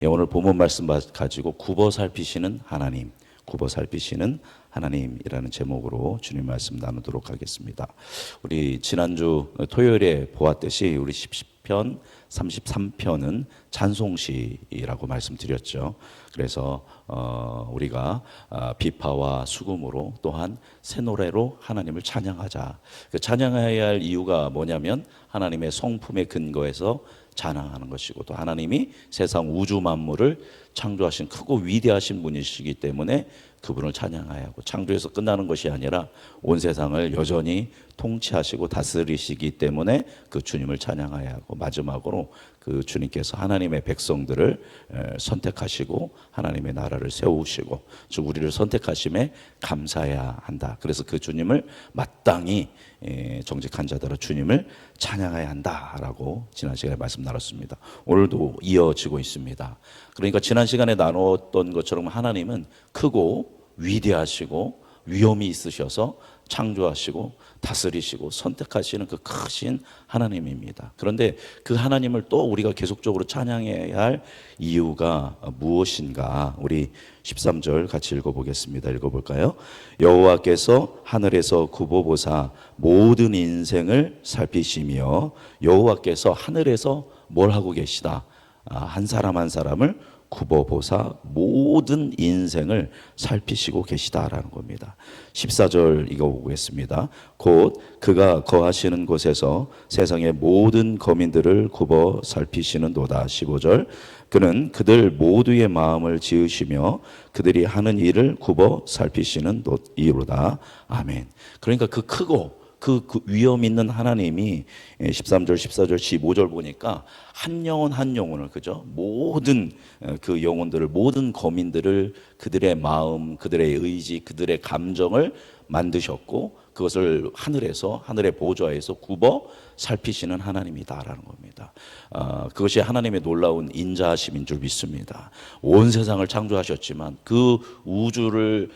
오늘 본문 말씀 가지고 굽어 살피시는 하나님, 굽어 살피시는 하나님이라는 제목으로 주님 말씀 나누도록 하겠습니다. 우리 지난주 토요일에 보았듯이 우리 시편 33편은 찬송시라고 말씀드렸죠. 그래서 우리가 비파와 수금으로 또한 새 노래로 하나님을 찬양하자. 그 찬양해야 할 이유가 뭐냐면 하나님의 성품의 근거에서 찬양하는 것이고, 또 하나님이 세상 우주 만물을 창조하신 크고 위대하신 분이시기 때문에 그분을 찬양해야 하고, 창조에서 끝나는 것이 아니라 온 세상을 여전히 통치하시고 다스리시기 때문에 그 주님을 찬양해야 하고, 마지막으로 그 주님께서 하나님의 백성들을 선택하시고 하나님의 나라를 세우시고, 즉 우리를 선택하심에 감사해야 한다. 그래서 그 주님을 마땅히 정직한 자들은 주님을 찬양해야 한다라고 지난 시간에 말씀 나눴습니다. 오늘도 이어지고 있습니다. 그러니까 지난 시간에 나눴던 것처럼 하나님은 크고 위대하시고 위엄이 있으셔서 창조하시고 다스리시고 선택하시는 그 크신 하나님입니다. 그런데 그 하나님을 또 우리가 계속적으로 찬양해야 할 이유가 무엇인가? 우리 13절 같이 읽어보겠습니다. 읽어볼까요? 여호와께서 하늘에서 굽어보사 모든 인생을 살피시며, 여호와께서 하늘에서 뭘 하고 계시다? 한 사람 한 사람을 굽어보사 모든 인생을 살피시고 계시다라는 겁니다. 14절 읽어보겠습니다. 곧 그가 거하시는 곳에서 세상의 모든 거민들을 굽어 살피시는도다. 15절 그는 그들 모두의 마음을 지으시며 그들이 하는 일을 굽어 살피시는 이로다. 아멘. 그러니까 그 크고 그 위엄 있는 하나님이 13절, 14절, 15절 보니까 한 영혼 한 영혼을, 그죠? 모든 그 영혼들을, 모든 거민들을 그들의 마음, 그들의 의지, 그들의 감정을 만드셨고 그것을 하늘에서, 하늘의 보좌에서 굽어 살피시는 하나님이다라는 겁니다. 그것이 하나님의 놀라운 인자하심인 줄 믿습니다. 온 세상을 창조하셨지만 그 우주를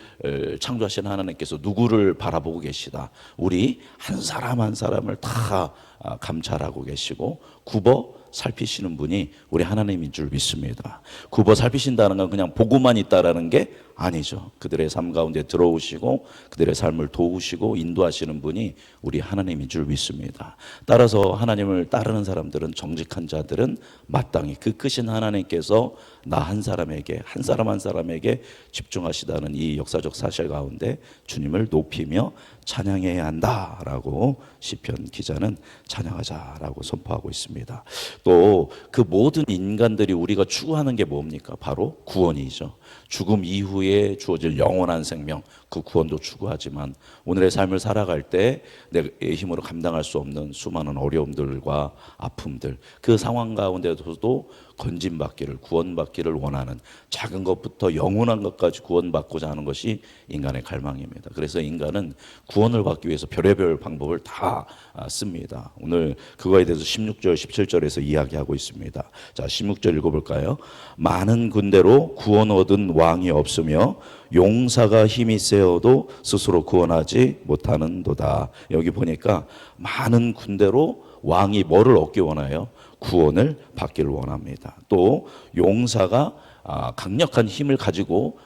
창조하신 하나님께서 누구를 바라보고 계시다? 우리 한 사람 한 사람을 다 감찰하고 계시고 굽어 살피시는 분이 우리 하나님인 줄 믿습니다. 굽어 살피신다는 건 그냥 보고만 있다라는 게 아니죠. 그들의 삶 가운데 들어오시고 그들의 삶을 도우시고 인도하시는 분이 우리 하나님인 줄 믿습니다. 따라서 하나님을 따르는 사람들은, 정직한 자들은 마땅히 그 크신 하나님께서 나 한 사람에게, 한 사람 한 사람에게 집중하시다는 이 역사적 사실 가운데 주님을 높이며 찬양해야 한다라고 시편 기자는 찬양하자라고 선포하고 있습니다. 또 그 모든 인간들이 우리가 추구하는 게 뭡니까? 바로 구원이죠. 죽음 이후에 주어질 영원한 생명, 그 구원도 추구하지만 오늘의 삶을 살아갈 때 내 힘으로 감당할 수 없는 수많은 어려움들과 아픔들, 그 상황 가운데서도 건진받기를, 구원받기를 원하는, 작은 것부터 영원한 것까지 구원받고자 하는 것이 인간의 갈망입니다. 그래서 인간은 구원을 받기 위해서 별의별 방법을 다 씁니다. 오늘 그거에 대해서 16절, 17절에서 이야기하고 있습니다. 자, 16절 읽어볼까요? 많은 군대로 구원 얻은 왕이 없으며 용사가 힘이 세어도 스스로 구원하지 못하는도다. 여기 보니까 많은 군대로 왕이 뭐를 얻기 원해요? 구원을 받기를 원합니다. 또 용사가 강력한 힘을 가지고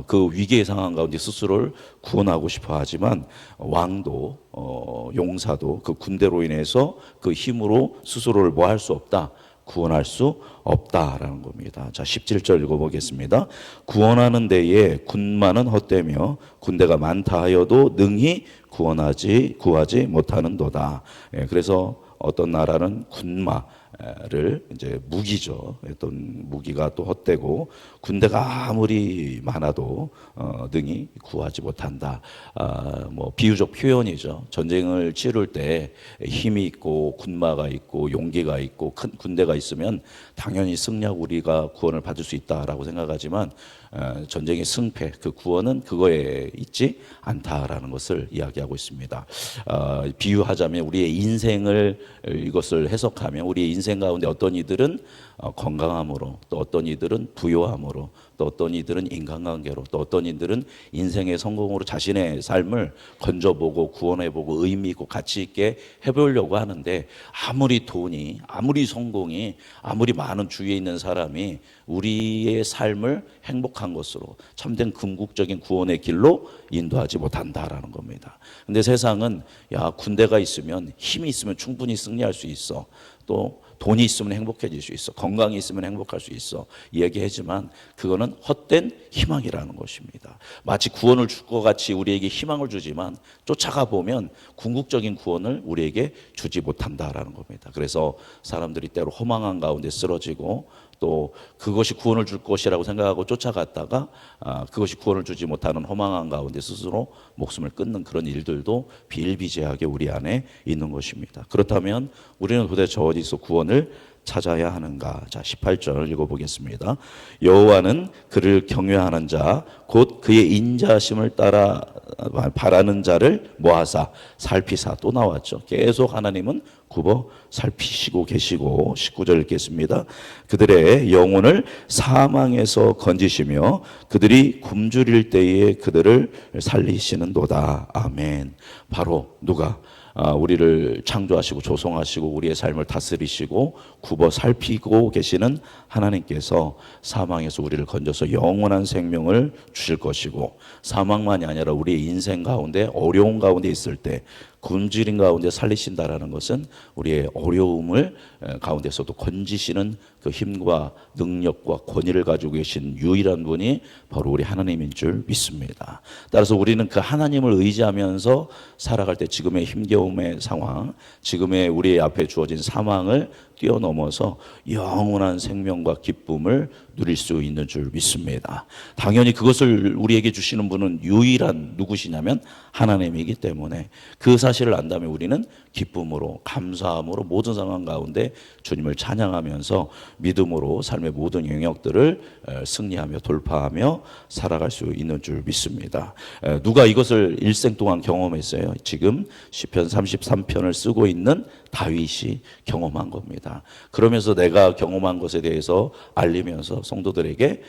그 위기의 상황 가운데 스스로를 구원하고 싶어 하지만 왕도 용사도 그 군대로 인해서 그 힘으로 스스로를 뭐 할 수 없다? 구원할 수 없다라는 겁니다. 자, 17절 읽어보겠습니다. 구원하는 데에 군마는 헛되며 군대가 많다 하여도 능히 구하지 못하는도다. 그래서 어떤 나라는 군마를 이제 무기죠. 어떤 무기가 또 헛되고 군대가 아무리 많아도 능히 구하지 못한다. 뭐 비유적 표현이죠. 전쟁을 치룰 때 힘이 있고 군마가 있고 용기가 있고 큰 군대가 있으면 당연히 승리하고 우리가 구원을 받을 수 있다라고 생각하지만 전쟁의 승패, 그 구원은 그거에 있지 않다라는 것을 이야기하고 있습니다. 비유하자면 우리의 인생을, 이것을 해석하면 우리의 인생 가운데 어떤 이들은 건강함으로, 또 어떤 이들은 부요함으로, 또 어떤 이들은 인간관계로, 또 어떤 이들은 인생의 성공으로 자신의 삶을 건져보고 구원해보고 의미 있고 가치 있게 해보려고 하는데, 아무리 돈이, 아무리 성공이, 아무리 많은 주위에 있는 사람이 우리의 삶을 행복한 것으로 참된 궁극적인 구원의 길로 인도하지 못한다라는 겁니다. 근데 세상은 야, 군대가 있으면, 힘이 있으면 충분히 승리할 수 있어, 또 돈이 있으면 행복해질 수 있어, 건강이 있으면 행복할 수 있어 얘기하지만 그거는 헛된 희망이라는 것입니다. 마치 구원을 줄 것 같이 우리에게 희망을 주지만 쫓아가 보면 궁극적인 구원을 우리에게 주지 못한다라는 겁니다. 그래서 사람들이 때로 허망한 가운데 쓰러지고, 또 그것이 구원을 줄 것이라고 생각하고 쫓아갔다가 그것이 구원을 주지 못하는 허망한 가운데 스스로 목숨을 끊는 그런 일들도 비일비재하게 우리 안에 있는 것입니다. 그렇다면 우리는 도대체 어디서 구원을 찾아야 하는가? 자, 18절 읽어보겠습니다. 여호와는 그를 경외하는 자, 곧 그의 인자하심을 따라 바라는 자를 모아사 살피사. 또 나왔죠. 계속 하나님은 굽어 살피시고 계시고. 19절 읽겠습니다. 그들의 영혼을 사망에서 건지시며 그들이 굶주릴 때에 그들을 살리시는도다. 아멘. 바로 누가? 우리를 창조하시고 조성하시고 우리의 삶을 다스리시고 굽어 살피고 계시는 하나님께서 사망에서 우리를 건져서 영원한 생명을 주실 것이고, 사망만이 아니라 우리의 인생 가운데 어려운 가운데 있을 때 굶주린 가운데 살리신다라는 것은 우리의 어려움을 가운데서도 건지시는 그 힘과 능력과 권위를 가지고 계신 유일한 분이 바로 우리 하나님인 줄 믿습니다. 따라서 우리는 그 하나님을 의지하면서 살아갈 때 지금의 힘겨움의 상황, 지금의 우리 앞에 주어진 사망을 뛰어넘어서 영원한 생명과 기쁨을 누릴 수 있는 줄 믿습니다. 당연히 그것을 우리에게 주시는 분은 유일한 누구시냐면 하나님이기 때문에 그 사실을 안다면 우리는 기쁨으로, 감사함으로 모든 상황 가운데 주님을 찬양하면서 믿음으로 삶의 모든 영역들을 승리하며 돌파하며 살아갈 수 있는 줄 믿습니다. 누가 이것을 일생 동안 경험했어요? 지금 시편 33편을 쓰고 있는 다윗이 경험한 겁니다. 그러면서 내가 경험한 것에 대해서 알리면서 성도들에게,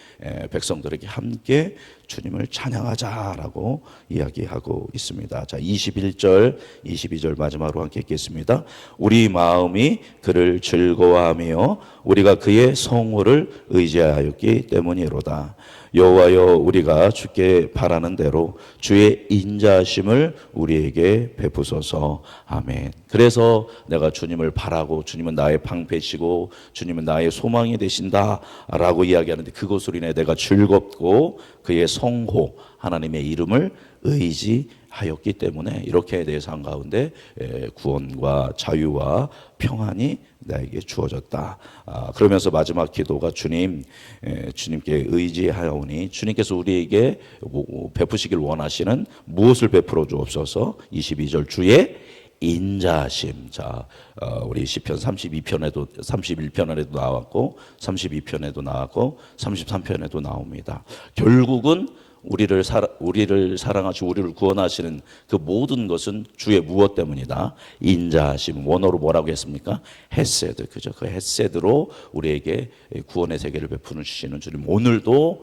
백성들에게 함께 주님을 찬양하자라고 이야기하고 있습니다. 자, 21절, 22절 마지막으로 함께 읽겠습니다. 우리 마음이 그를 즐거워하며 우리가 그의 성호를 의지하였기 때문이로다. 여호와여, 우리가 주께 바라는 대로 주의 인자하심을 우리에게 베푸소서. 아멘. 그래서 내가 주님을 바라고 주님은 나의 방패시고 주님은 나의 소망이 되신다라고 이야기하는데, 그것으로 인해 내가 즐겁고 그의 성호, 하나님의 이름을 의지하였기 때문에 이렇게 내 삶 가운데 구원과 자유와 평안이 나에게 주어졌다. 그러면서 마지막 기도가 주님께 의지하오니 주님께서 우리에게 베푸시길 원하시는 무엇을 베풀어 주옵소서. 22절 주의 인자하심. 자, 우리 시편 32편에도 31편에도 나왔고 32편에도 나왔고 33편에도 나옵니다. 결국은 우리를 사랑하시고 우리를 구원하시는 그 모든 것은 주의 무엇 때문이다? 인자하심. 원어로 뭐라고 했습니까? 헤세드. 그죠? 그 헤세드로 우리에게 구원의 세계를 베푸시는 주님, 오늘도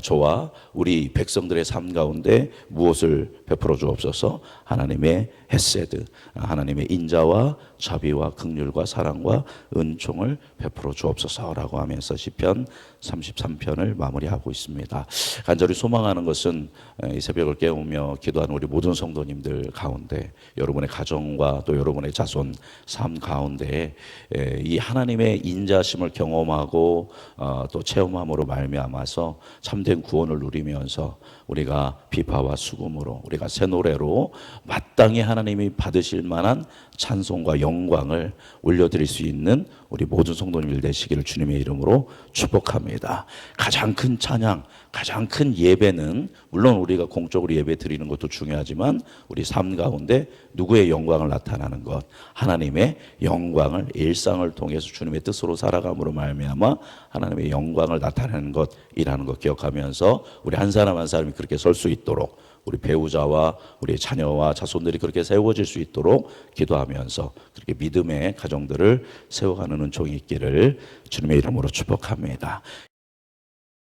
저와 우리 백성들의 삶 가운데 무엇을 베풀어 주옵소서? 하나님의 헤세드, 하나님의 인자와 자비와 긍휼과 사랑과 은총을 베풀어 주옵소서라고 하면서 시편 33편을 마무리하고 있습니다. 간절히 소망하는 것은 이 새벽을 깨우며 기도하는 우리 모든 성도님들 가운데, 여러분의 가정과 또 여러분의 자손 삶 가운데 이 하나님의 인자심을 경험하고 또 체험함으로 말미암아서 참된 구원을 누리면서 우리가 비파와 수금으로, 우리가 새 노래로 마땅히 하나님이 받으실 만한 찬송과 영광을 올려드릴 수 있는 우리 모든 성도님들 되시기를 주님의 이름으로 축복합니다. 가장 큰 찬양, 가장 큰 예배는 물론 우리가 공적으로 예배 드리는 것도 중요하지만 우리 삶 가운데 누구의 영광을 나타나는 것, 하나님의 영광을 일상을 통해서 주님의 뜻으로 살아감으로 말미암아 하나님의 영광을 나타내는 것이라는 것 기억하면서 우리 한 사람 한 사람이 그렇게 설 수 있도록 우리 배우자와 우리 자녀와 자손들이 그렇게 세워질 수 있도록 기도하면서 그렇게 믿음의 가정들을 세워가는 은총이 있기를 주님의 이름으로 축복합니다.